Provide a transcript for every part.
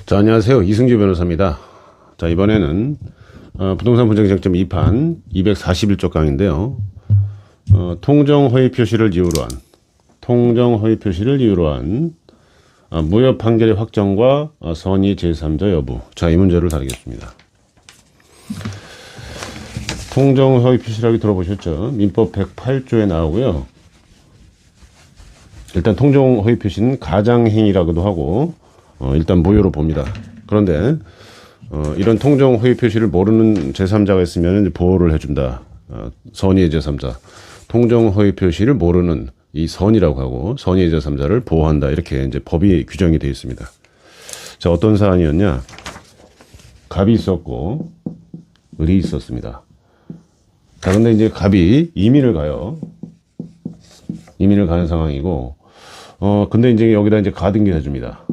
자, 안녕하세요. 이승주 변호사입니다. 자, 이번에는 부동산 분쟁쟁점 2판 241쪽 강인데요. 통정 허위 표시를 이유로 한 무효 판결의 확정과 선의 제3자 여부. 자, 이 문제를 다루겠습니다. 통정 허위 표시라고 들어보셨죠? 민법 108조에 나오고요. 일단 통정 허위 표시는 가장행위라고도 하고 일단 무효로 봅니다. 그런데 이런 통정 허위 표시를 모르는 제3자가 있으면 보호를 해준다. 선의의 제3자. 통정 허위 표시를 모르는 이 선이라고 하고 선의의 제3자를 보호한다. 이렇게 이제 법이 규정이 되어 있습니다. 자, 어떤 사안이었냐? 갑이 있었고 을이 있었습니다. 자, 근데 이제 갑이 이민을 가요. 이민을 가는 상황이고 근데 이제 여기다 이제 가등기를 해줍니다.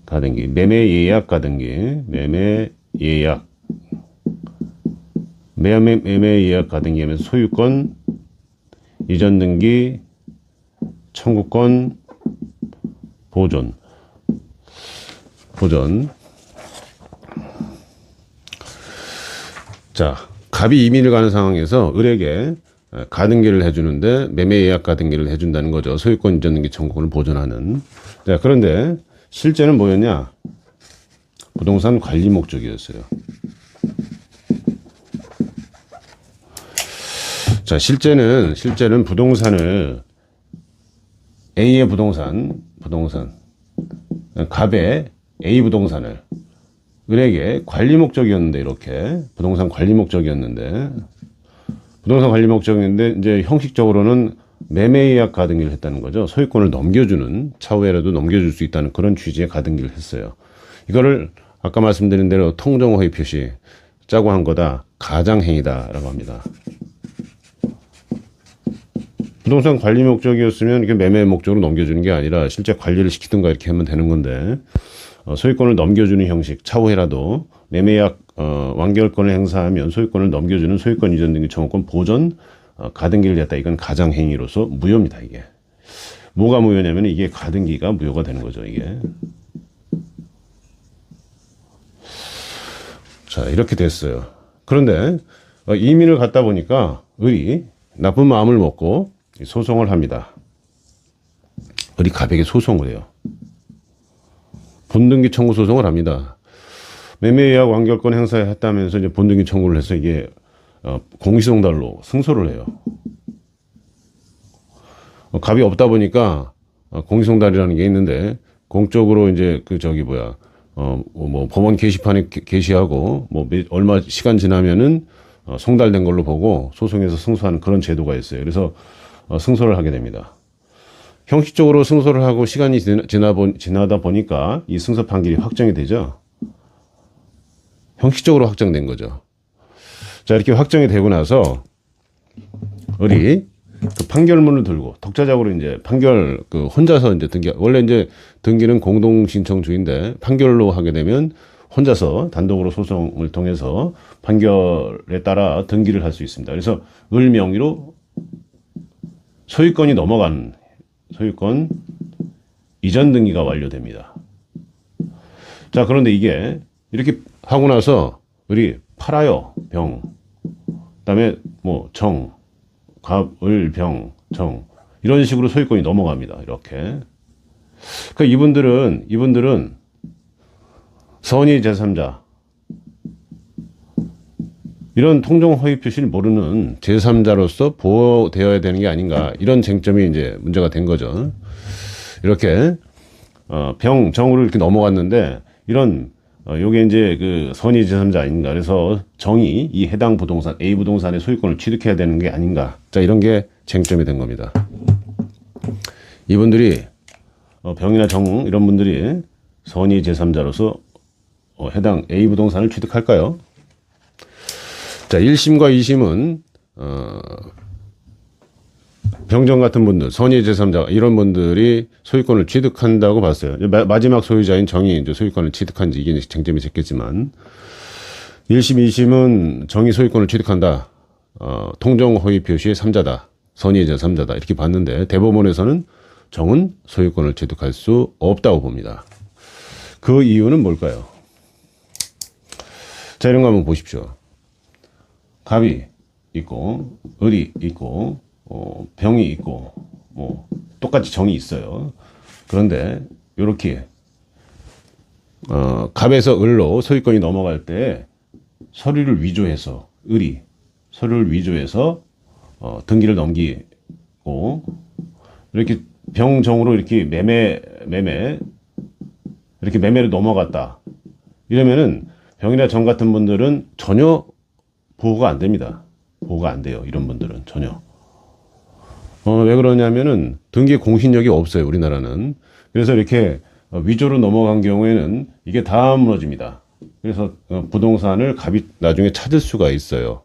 가등기, 매매 예약 가등기, 매매 예약 가등기 하면 소유권, 이전 등기, 청구권, 보존. 자, 갑이 이민을 가는 상황에서 을에게 가등기를 해주는데 매매 예약 가등기를 해준다는 거죠. 소유권, 이전 등기, 청구권을 보존하는. 자, 그런데 실제는 뭐였냐? 부동산 관리 목적이었어요. 자, 실제는 부동산을 A의 부동산, 갑의 A 부동산을 을에게 관리 목적이었는데, 이렇게 부동산 관리 목적이었는데 이제 형식적으로는 매매 예약 가등기를 했다는 거죠. 소유권을 넘겨주는, 차후에라도 넘겨줄 수 있다는 그런 취지의 가등기를 했어요. 이거를 아까 말씀드린 대로 통정 허위 표시 짜고 한 거다. 가장행위다라고 합니다. 부동산 관리 목적이었으면 이게 매매 목적으로 넘겨주는 게 아니라 실제 관리를 시키든가 이렇게 하면 되는 건데 소유권을 넘겨주는 형식, 차후에라도 매매 예약 완결권을 행사하면 소유권을 넘겨주는 소유권 이전 등기 청구권 보존 가등기를 냈다. 이건 가장행위로서 무효입니다. 이게 뭐가 무효냐면 이게 가등기가 무효가 되는 거죠. 이게 자, 이렇게 됐어요. 그런데 이민을 갔다 보니까 을이 나쁜 마음을 먹고 소송을 합니다. 을이 갑에게 소송을 해요. 본등기 청구 소송을 합니다. 매매 예약 완결권 행사했다면서 이제 본등기 청구를 해서 이게 공시송달로 승소를 해요. 갑이 없다 보니까 공시송달이라는 게 있는데 공적으로 이제 뭐 법원 게시판에 게시하고 뭐 얼마 시간 지나면은 송달된 걸로 보고 소송에서 승소하는 그런 제도가 있어요. 그래서 승소를 하게 됩니다. 형식적으로 승소를 하고 시간이 지나다 보니까 이 승소 판결이 확정이 되죠. 형식적으로 확정된 거죠. 자, 이렇게 확정이 되고 나서 을이 그 판결문을 들고 독자적으로 이제 판결 혼자서 이제 원래 이제 등기는 공동 신청주인데 판결로 하게 되면 혼자서 단독으로 소송을 통해서 판결에 따라 등기를 할 수 있습니다. 그래서 을 명의로 소유권이 넘어간 소유권 이전 등기가 완료됩니다. 자, 그런데 이게 이렇게 하고 나서 을이 팔아요. 병. 그다음에 뭐 정, 갑, 을, 병, 정 이런 식으로 소유권이 넘어갑니다. 이렇게. 그러니까 이분들은 선의 제3자 이런 통정 허위 표시를 모르는 제3자로서 보호되어야 되는 게 아닌가 이런 쟁점이 이제 문제가 된 거죠. 이렇게 병, 정으로 이렇게 넘어갔는데 이런 요게 이제 그 선의 제3자 아닌가. 그래서 정이 이 해당 부동산 A 부동산의 소유권을 취득해야 되는 게 아닌가. 자, 이런 게 쟁점이 된 겁니다. 이분들이 병이나 정 이런 분들이 선의 제3자로서 해당 A 부동산을 취득할까요? 자, 1심과 2심은 병정 같은 분들, 선의 제3자 이런 분들이 소유권을 취득한다고 봤어요. 마지막 소유자인 정이 이제 소유권을 취득한지 이게 쟁점이 됐겠지만 1심, 2심은 정이 소유권을 취득한다. 통정 허위 표시의 3자다. 선의 제3자다. 이렇게 봤는데 대법원에서는 정은 소유권을 취득할 수 없다고 봅니다. 그 이유는 뭘까요? 자, 이런 거 한번 보십시오. 갑이 있고, 을이 있고, 병이 있고, 뭐, 똑같이 정이 있어요. 그런데, 요렇게, 갑에서 을로 소유권이 넘어갈 때, 서류를 위조해서, 을이 서류를 위조해서, 등기를 넘기고, 이렇게 병정으로 이렇게 이렇게 매매로 넘어갔다. 이러면은, 병이나 정 같은 분들은 전혀 보호가 안 됩니다. 보호가 안 돼요. 이런 분들은 전혀. 왜 그러냐면은 등기 공신력이 없어요. 우리나라는. 그래서 이렇게 위조로 넘어간 경우에는 이게 다 무너집니다. 그래서 부동산을 갑이 나중에 찾을 수가 있어요.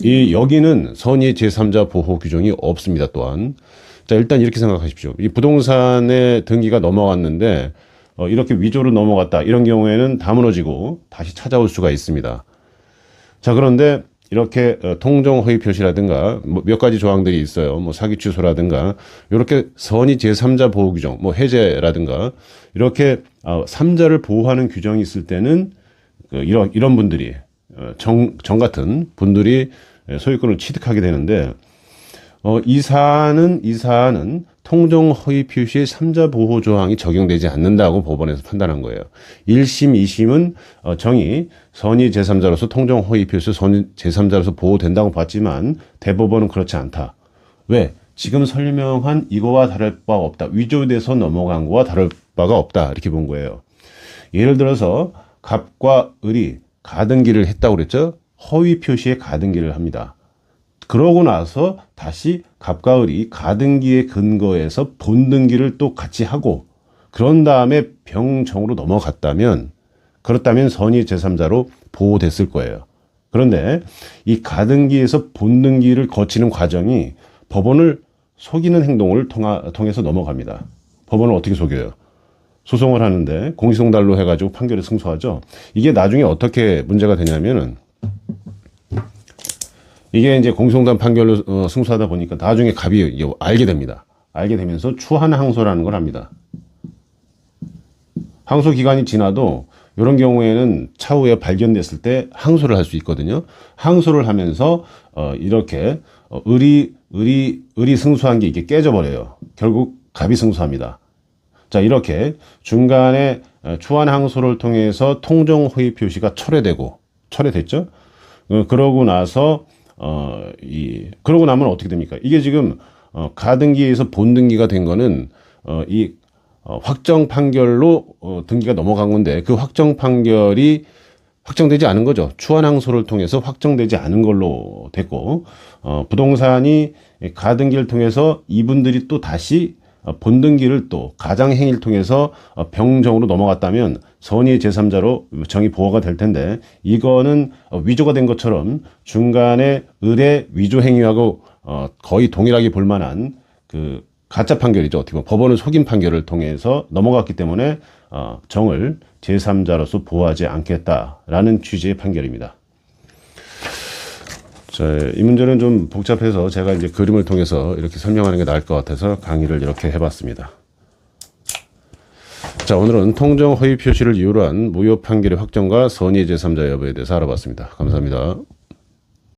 여기는 선의 제3자 보호 규정이 없습니다. 또한. 자, 일단 이렇게 생각하십시오. 이 부동산의 등기가 넘어갔는데 이렇게 위조로 넘어갔다. 이런 경우에는 다 무너지고 다시 찾아올 수가 있습니다. 자, 그런데 이렇게 통정 허위 표시라든가 몇 가지 조항들이 있어요. 뭐 사기 취소라든가 이렇게 선의 제3자 보호 규정, 뭐 해제라든가 이렇게 3자를 보호하는 규정이 있을 때는 이런 분들이 정 같은 분들이 소유권을 취득하게 되는데 이 사안은 통정 허위 표시의 3자 보호 조항이 적용되지 않는다고 법원에서 판단한 거예요. 1심, 2심은 정이 선의 제3자로서 통정 허위 표시 선의 제3자로서 보호된다고 봤지만 대법원은 그렇지 않다. 왜? 지금 설명한 이거와 다를 바 없다. 위조돼서 넘어간 거와 다를 바가 없다. 이렇게 본 거예요. 예를 들어서 갑과 을이 가등기를 했다고 그랬죠? 허위 표시의 가등기를 합니다. 그러고 나서 다시 갑과 을이 가등기의 근거에서 본등기를 또 같이 하고 그런 다음에 병정으로 넘어갔다면 그렇다면 선의 제3자로 보호됐을 거예요. 그런데 이 가등기에서 본등기를 거치는 과정이 법원을 속이는 행동을 통해서 넘어갑니다. 법원을 어떻게 속여요? 소송을 하는데 공시송달로 해가지고 판결을 승소하죠. 이게 나중에 어떻게 문제가 되냐면은 이게 이제 공시송달 판결로 승소하다 보니까 나중에 갑이 이게 알게 됩니다. 알게 되면서 추한 항소라는 걸 합니다. 항소 기간이 지나도 이런 경우에는 차후에 발견됐을 때 항소를 할 수 있거든요. 항소를 하면서 이렇게 을이 승소한 게 이게 깨져버려요. 결국 갑이 승소합니다. 자, 이렇게 중간에 추한 항소를 통해서 통정 허위 표시가 철회됐죠. 그러고 나서 그러고 나면 어떻게 됩니까? 이게 지금 가등기에서 본등기가 된 거는 확정 판결로 등기가 넘어간 건데 그 확정 판결이 확정되지 않은 거죠. 추한 항소를 통해서 확정되지 않은 걸로 됐고 부동산이 가등기를 통해서 이분들이 또 다시 본등기를 또 가장행위를 통해서 병정으로 넘어갔다면 선의 제3자로 정의 보호가 될 텐데 이거는 위조가 된 것처럼 중간에 을의 위조 행위하고 거의 동일하게 볼 만한 그 가짜 판결이죠. 어떻게 보면 법원을 속인 판결을 통해서 넘어갔기 때문에 정을 제3자로서 보호하지 않겠다라는 취지의 판결입니다. 자, 이 문제는 좀 복잡해서 제가 이제 그림을 통해서 이렇게 설명하는 게 나을 것 같아서 강의를 이렇게 해봤습니다. 자, 오늘은 통정 허위 표시를 이유로 한 무효 판결의 확정과 선의 제3자 여부에 대해서 알아봤습니다. 감사합니다.